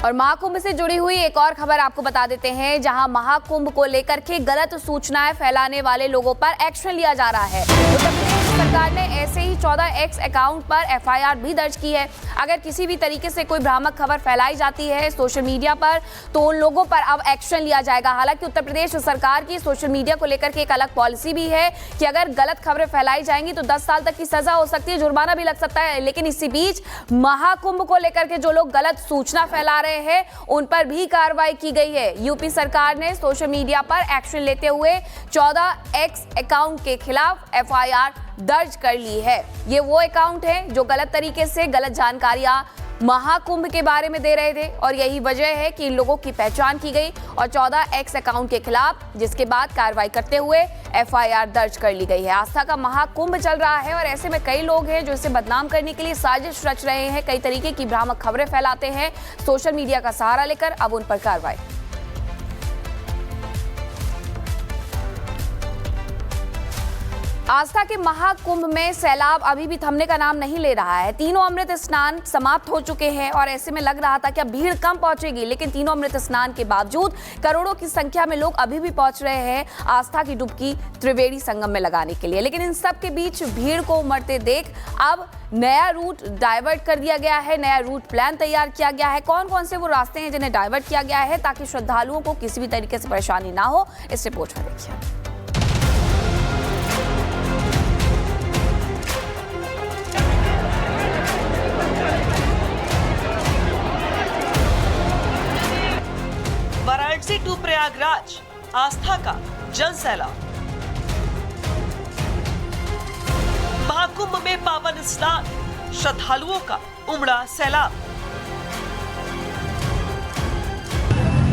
और महाकुंभ से जुड़ी हुई एक और खबर आपको बता देते हैं, जहां महाकुंभ को लेकर के गलत सूचनाएं फैलाने वाले लोगों पर एक्शन लिया जा रहा है। उत्तर प्रदेश सरकार ने ऐसे ही 14 एक्स अकाउंट पर एफआईआर भी दर्ज की है। अगर किसी भी तरीके से कोई भ्रामक खबर फैलाई जाती है सोशल मीडिया पर तो उन लोगों पर अब एक्शन लिया जाएगा। हालांकि उत्तर प्रदेश सरकार की सोशल मीडिया को लेकर के एक अलग पॉलिसी भी है कि अगर गलत खबरें फैलाई जाएंगी तो 10 साल तक की सजा हो सकती है, जुर्माना भी लग सकता है। लेकिन इसी बीच महाकुंभ को लेकर के जो लोग गलत सूचना फैला रहे हैं उन पर भी कार्रवाई की गई है। यूपी सरकार ने सोशल मीडिया पर एक्शन लेते हुए 14 एक्स अकाउंट के खिलाफ एफआईआर दर्ज कर ली है। ये वो अकाउंट हैं जो गलत तरीके से गलत जानकारियां महाकुंभ के बारे में दे रहे थे और यही वजह है कि इन लोगों की पहचान की गई और 14 एक्स अकाउंट के खिलाफ जिसके बाद कार्रवाई करते हुए एफआईआर दर्ज कर ली गई है। आस्था का महाकुंभ चल रहा है और ऐसे में कई लोग हैं जो इसे बदनाम करने के लिए साजिश रच रहे हैं, कई तरीके की भ्रामक खबरें फैलाते हैं सोशल मीडिया का सहारा लेकर। अब उन पर कार्रवाई। आस्था के महाकुंभ में सैलाब अभी भी थमने का नाम नहीं ले रहा है। तीनों अमृत स्नान समाप्त हो चुके हैं और ऐसे में लग रहा था कि अब भीड़ कम पहुंचेगी, लेकिन तीनों अमृत स्नान के बावजूद करोड़ों की संख्या में लोग अभी भी पहुंच रहे हैं आस्था की डुबकी त्रिवेणी संगम में लगाने के लिए। लेकिन इन सब के बीच भीड़ को उमड़ते देख अब नया रूट डाइवर्ट कर दिया गया है, नया रूट प्लान तैयार किया गया है। कौन कौन से वो रास्ते हैं जिन्हें डाइवर्ट किया गया है ताकि श्रद्धालुओं को किसी भी तरीके से परेशानी ना हो, इस रिपोर्ट में देखिए। वाराणसी टू प्रयागराज आस्था का जन सैलाब। महाकुंभ में पावन स्नान, श्रद्धालुओं का उमड़ा सैलाब।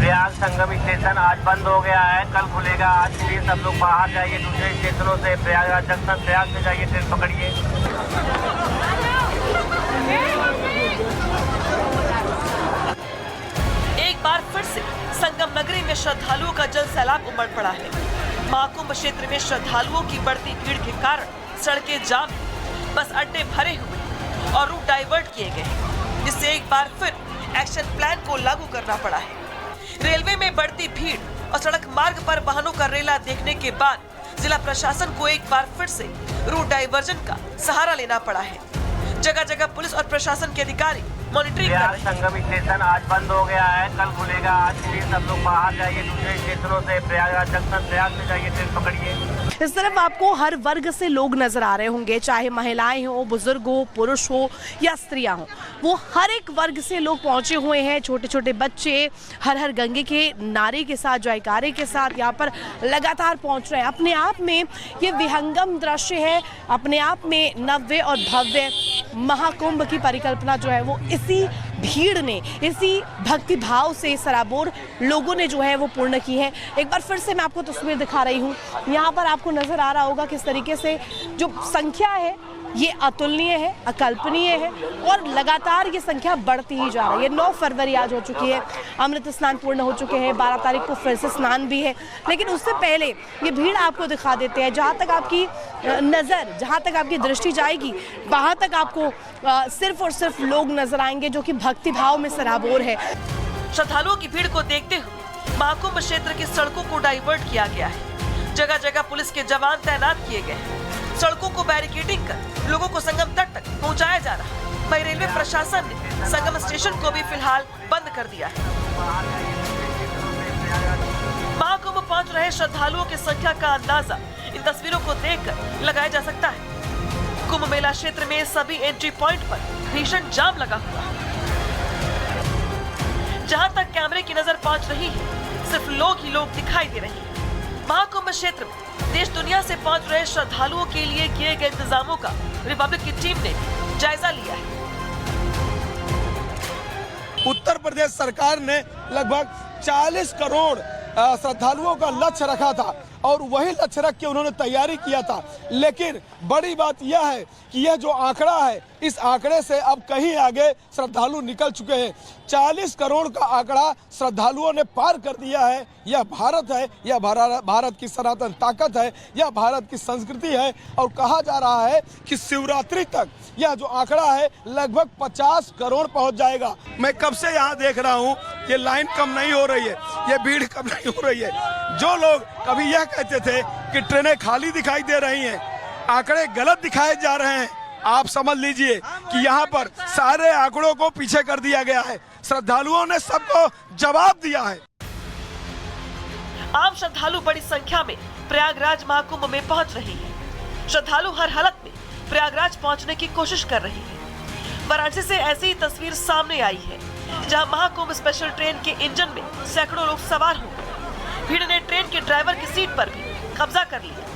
प्रयाग संगम स्टेशन आज बंद हो गया है, कल खुलेगा। आज के लिए सब लोग बाहर जाइए, दूसरे स्टेशनों से प्रयागराज जंक्शन प्रयाग से जाइए, ट्रेन पकड़िए। एक बार फिर से संगम नगरी में श्रद्धालुओं का जल सैलाब उमड़ पड़ा है। महाकुंभ क्षेत्र में श्रद्धालुओं की बढ़ती भीड़ के कारण सड़कें जाम, बस अड्डे भरे हुए और रूट डाइवर्ट किए गए, जिससे एक बार फिर एक्शन प्लान को लागू करना पड़ा है। रेलवे में बढ़ती भीड़ और सड़क मार्ग पर वाहनों का रेला देखने के बाद जिला प्रशासन को एक बार फिर से रूट डाइवर्जन का सहारा लेना पड़ा है। जगह जगह पुलिस और प्रशासन के अधिकारी मॉनिटरिंग कर रहे हैं। संगम स्टेशन आज बंद हो गया है, कल खुलेगा। आज के लिए सब लोग बाहर जाइए, दूसरे स्टेशनों से प्रयागराज जंक्शन प्रयाग से जाइए, ट्रेन पकड़िए। इस तरफ आपको हर वर्ग से लोग नजर आ रहे होंगे, चाहे महिलाएं हो, बुजुर्ग हो, पुरुष हो या स्त्रियां हो। वो हर एक वर्ग से लोग पहुंचे हुए हैं। छोटे छोटे बच्चे हर हर गंगे के नारे के साथ, जयकारे के साथ यहाँ पर लगातार पहुंच रहे हैं। अपने आप में ये विहंगम दृश्य है, अपने आप में नव्य और भव्य महाकुंभ की परिकल्पना जो है वो इसी भीड़ ने, इसी भक्ति भाव से सराबोर लोगों ने जो है वो पूर्ण की है। एक बार फिर से मैं आपको तस्वीर दिखा रही हूँ। यहाँ पर आपको नजर आ रहा होगा किस तरीके से जो संख्या है ये अतुलनीय है, अकल्पनीय है और लगातार ये संख्या बढ़ती ही जा रही है। 9 फरवरी आज हो चुकी है, अमृत स्नान पूर्ण हो चुके हैं, 12 तारीख को फिर से स्नान भी है। लेकिन उससे पहले ये भीड़ आपको दिखा देते हैं। जहाँ तक आपकी नज़र, जहाँ तक आपकी दृष्टि जाएगी वहाँ तक आपको सिर्फ और सिर्फ लोग नजर आएंगे जो कि भक्ति भाव में सराबोर है। श्रद्धालुओं की भीड़ को देखते हुए महाकुंभ क्षेत्र की सड़कों को डाइवर्ट किया गया है। जगह जगह पुलिस के जवान तैनात किए गए हैं। सड़कों को बैरिकेडिंग कर लोगों को संगम तट तक पहुंचाया जा रहा है। वहीं रेलवे प्रशासन ने संगम स्टेशन को भी फिलहाल बंद कर दिया है। महाकुंभ पहुंच रहे श्रद्धालुओं की संख्या का अंदाजा इन तस्वीरों को देखकर लगाया जा सकता है। कुंभ मेला क्षेत्र में सभी एंट्री पॉइंट पर भीषण जाम लगा हुआ है। जहां तक कैमरे की नजर पहुंच रही है, सिर्फ लोग ही लोग दिखाई दे रहे हैं। महाकुंभ क्षेत्र में देश दुनिया से पहुंच रहे श्रद्धालुओं के लिए किए गए इंतजामों का रिपब्लिक की टीम ने जायजा लिया है। उत्तर प्रदेश सरकार ने लगभग 40 करोड़ श्रद्धालुओं का लक्ष्य रखा था और वही लक्ष्य रख के उन्होंने तैयारी किया था। लेकिन बड़ी बात यह है कि यह जो आंकड़ा है, इस आंकड़े से अब कहीं आगे श्रद्धालु निकल चुके हैं। 40 करोड़ का आंकड़ा श्रद्धालुओं ने पार कर दिया है। यह भारत है, यह भारत की सनातन ताकत है, यह भारत की संस्कृति है। और कहा जा रहा है कि शिवरात्रि तक यह जो आंकड़ा है लगभग 50 करोड़ पहुंच जाएगा। मैं कब से यहाँ देख रहा हूँ, ये लाइन कम नहीं हो रही है, ये भीड़ कम नहीं हो रही है। जो लोग कभी यह कहते थे कि ट्रेनें खाली दिखाई दे रही हैं, आंकड़े गलत दिखाए जा रहे हैं, आप समझ लीजिए कि यहाँ पर सारे आंकड़ों को पीछे कर दिया गया है। श्रद्धालुओं ने सबको जवाब दिया है। आम श्रद्धालु बड़ी संख्या में प्रयागराज महाकुंभ में पहुंच रहे हैं। श्रद्धालु हर हालत में प्रयागराज पहुंचने की कोशिश कर रहे हैं। वाराणसी से ऐसी ही तस्वीर सामने आई है, जहां महाकुंभ स्पेशल ट्रेन के इंजन में सैकड़ों लोग सवार हो गए। भीड़ ने ट्रेन के ड्राइवर की सीट पर भी कब्जा कर लिया।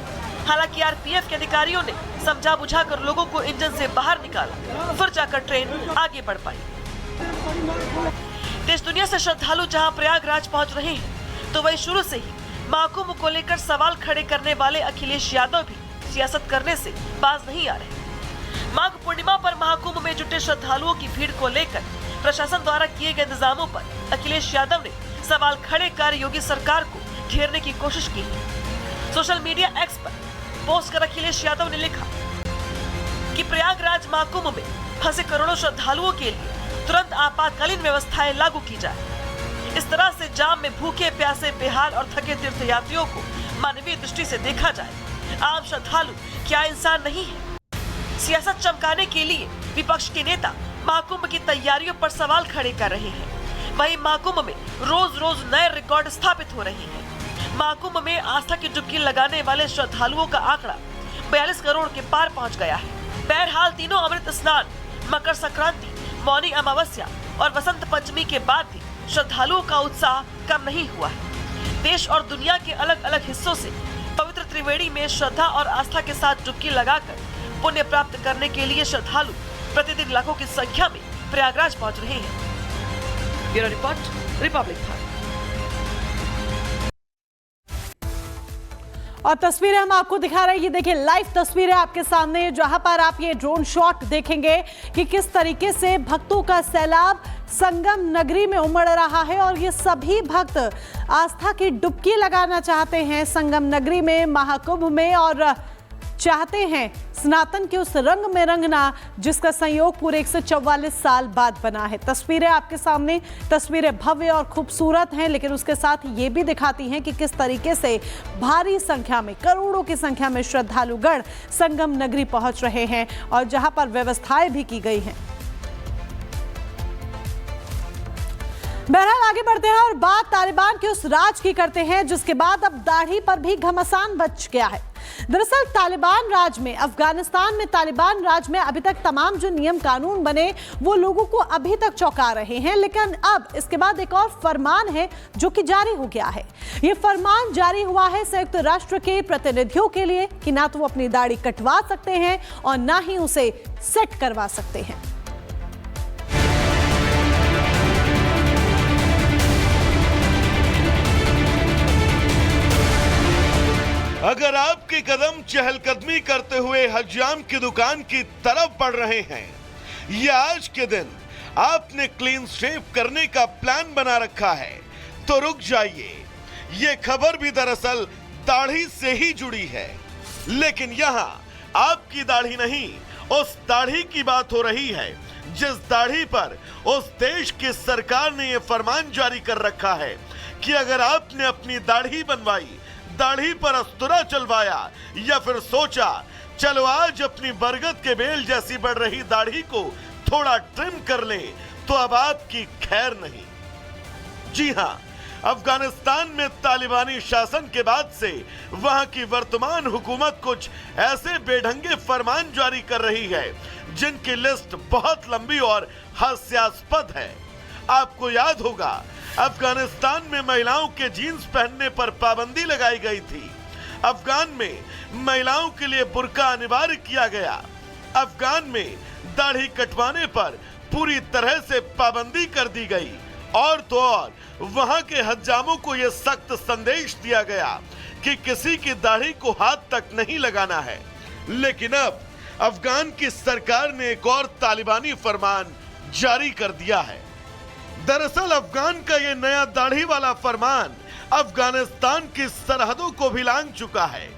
हालांकि आरपीएफ के अधिकारियों ने समझा बुझाकर लोगों को इंजन से बाहर निकाला, फिर जाकर ट्रेन आगे बढ़ पाई। देश दुनिया से श्रद्धालु जहां प्रयागराज पहुंच रहे हैं, तो वही शुरू से ही महाकुंभ को लेकर सवाल खड़े करने वाले अखिलेश यादव भी सियासत करने से बाज नहीं आ रहे। माघ पूर्णिमा पर महाकुंभ में जुटे श्रद्धालुओं की भीड़ को लेकर प्रशासन द्वारा किए गए इंतजामों पर अखिलेश यादव ने सवाल खड़े कर योगी सरकार को घेरने की कोशिश की है। सोशल मीडिया एक्स पर पोस्ट कर अखिलेश यादव ने लिखा कि प्रयागराज महाकुंभ में फंसे करोड़ों श्रद्धालुओं के लिए तुरंत आपातकालीन व्यवस्थाएं लागू की जाए। इस तरह से जाम में भूखे प्यासे बेहाल और थके तीर्थयात्रियों को मानवीय दृष्टि से देखा जाए। आम श्रद्धालु क्या इंसान नहीं है? सियासत चमकाने के लिए विपक्ष के नेता महाकुंभ की तैयारियों पर सवाल खड़े कर रहे हैं। वहीं महाकुंभ में रोज रोज नए रिकॉर्ड स्थापित हो रहे हैं। महाकुंभ में आस्था की डुबकी लगाने वाले श्रद्धालुओं का आंकड़ा 42 करोड़ के पार पहुंच गया है। बहरहाल तीनों अमृत स्नान, मकर संक्रांति, मौनी अमावस्या और वसंत पंचमी के बाद भी श्रद्धालुओं का उत्साह कम नहीं हुआ है। देश और दुनिया के अलग अलग हिस्सों से पवित्र त्रिवेणी में श्रद्धा और आस्था के साथ डुबकी लगाकर पुण्य प्राप्त करने के लिए श्रद्धालु प्रतिदिन लाखों की संख्या में प्रयागराज पहुंच रहे हैं। Bureau report, Republic Bharat. और तस्वीरें हम आपको दिखा रहे हैं, ये देखिए लाइव तस्वीरें आपके सामने, जहां पर आप ये ड्रोन शॉट देखेंगे कि किस तरीके से भक्तों का सैलाब संगम नगरी में उमड़ रहा है। और ये सभी भक्त आस्था की डुबकी लगाना चाहते हैं संगम नगरी में, महाकुंभ में, और चाहते हैं सनातन के उस रंग में रंगना जिसका संयोग पूरे 144 साल बाद बना है। तस्वीरें आपके सामने, तस्वीरें भव्य और खूबसूरत हैं, लेकिन उसके साथ ये भी दिखाती हैं कि किस तरीके से भारी संख्या में, करोड़ों की संख्या में श्रद्धालुगण संगम नगरी पहुंच रहे हैं और जहां पर व्यवस्थाएं भी की गई हैं। बहरहाल आगे बढ़ते हैं और बात तालिबान के उस राज की करते हैं जिसके बाद अब दाढ़ी पर भी घमासान बच गया है। दरअसल तालिबान राज में, अफगानिस्तान में तालिबान राज में अभी तक तमाम जो नियम कानून बने वो लोगों को अभी तक चौंका रहे हैं, लेकिन अब इसके बाद एक और फरमान है जो कि जारी हो गया है। ये फरमान जारी हुआ है संयुक्त राष्ट्र के प्रतिनिधियों के लिए कि ना तो वो अपनी दाढ़ी कटवा सकते हैं और ना ही उसे सेट करवा सकते हैं। अगर आपके कदम चहलकदमी करते हुए हज्जाम की दुकान की तरफ बढ़ रहे हैं या आज के दिन आपने क्लीन शेव करने का प्लान बना रखा है तो रुक जाइए। ये खबर भी दरअसल दाढ़ी से ही जुड़ी है, लेकिन यहाँ आपकी दाढ़ी नहीं, उस दाढ़ी की बात हो रही है जिस दाढ़ी पर उस देश की सरकार ने यह फरमान जारी कर रखा है कि अगर आपने अपनी दाढ़ी बनवाई, दाढ़ी पर अस्तुरा चलवाया या फिर सोचा चलो आज अपनी बरगद के बेल जैसी बढ़ रही दाढ़ी को थोड़ा ट्रिम कर ले, तो अब आपकी खैर नहीं। जी हां, अफगानिस्तान में तालिबानी शासन के बाद से वहां की वर्तमान हुकूमत कुछ ऐसे बेढंगे फरमान जारी कर रही है जिनकी लिस्ट बहुत लंबी और हास्यास्पद है। आपको याद होगा अफगानिस्तान में महिलाओं के जीन्स पहनने पर पाबंदी लगाई गई थी। अफगान में महिलाओं के लिए बुर्का अनिवार्य किया गया। अफगान में दाढ़ी कटवाने पर पूरी तरह से पाबंदी कर दी गई। और तो और वहां के हज्जामों को यह सख्त संदेश दिया गया कि किसी की दाढ़ी को हाथ तक नहीं लगाना है। लेकिन अब अफगान की सरकार ने एक और तालिबानी फरमान जारी कर दिया है। दरअसल अफगान का यह नया दाढ़ी वाला फरमान अफगानिस्तान की सरहदों को भी लांघ चुका है।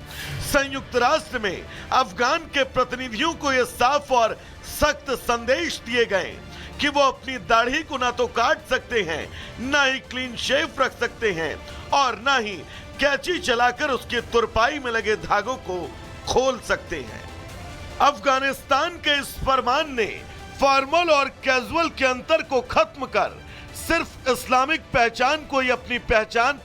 संयुक्त राष्ट्र में अफगान के प्रतिनिधियों को यह साफ और सख्त संदेश दिए गए कि वो अपनी दाढ़ी को ना तो काट सकते हैं, ना ही क्लीन शेव रख सकते हैं और ना ही कैंची चलाकर उसके तुरपाई में लगे धागों को खोल सकते हैं। अफगानिस्तान के इस फरमान ने फॉर्मल और कैजुअल के अंतर को खत्म कर सिर्फ इस्लामिक पहचान को ही अपनी पहचान